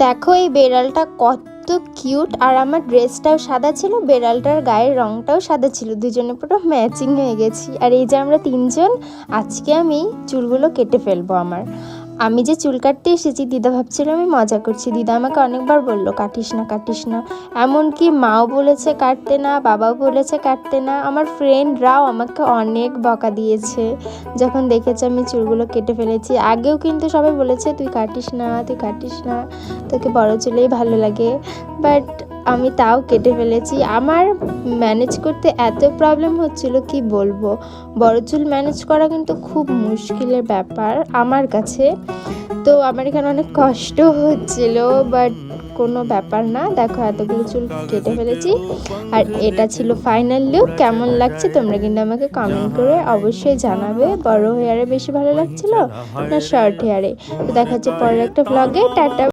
দেখো এই বেড়ালটা কত কিউট, আর আমার ড্রেসটাও সাদা ছিল, বেড়ালটার গায়ের রংটাও সাদা ছিল, দুজনে পুরো ম্যাচিং হয়ে গেছি। আর এই যে আমরা তিনজন, আজকে আমি চুলগুলো কেটে ফেলবো। আমি যে চুল কাটতে এসেছি, দিদা ভাবছিল আমি মজা করছি। দিদা আমাকে অনেকবার বললো কাটিস না কাটিস না, এমনকি মাও বলেছে কাটতে না, বাবাও বলেছে কাটতে না, আমার ফ্রেন্ডরাও আমাকে অনেক বকা দিয়েছে যখন দেখেছে আমি চুলগুলো কেটে ফেলেছি। আগেও কিন্তু সবাই বলেছে তুই কাটিস না তুই কাটিস না, তোকে বড় চুলেই ভালো লাগে, বাট আমি তাও কেটে ফেলেছি। আমার ম্যানেজ করতে এত প্রবলেম হচ্ছিল কি বলবো, বড় চুল ম্যানেজ করা কিন্তু খুব মুশকিলের ব্যাপার আমার কাছে। তো আমার এখানে অনেক কষ্ট হচ্ছিল, বাট কোনো ব্যাপার না। দেখো এতগুলো চুল কেটে ফেলেছি, আর এটা ছিল ফাইনাল লুক। কেমন লাগছে তোমরা কিন্তু আমাকে কমেন্ট করে অবশ্যই জানাবে। বড় হেয়ারে বেশি ভালো লাগছিল না শর্ট হেয়ারে? তো দেখা হচ্ছে পরের একটা ভ্লগে। টাটা।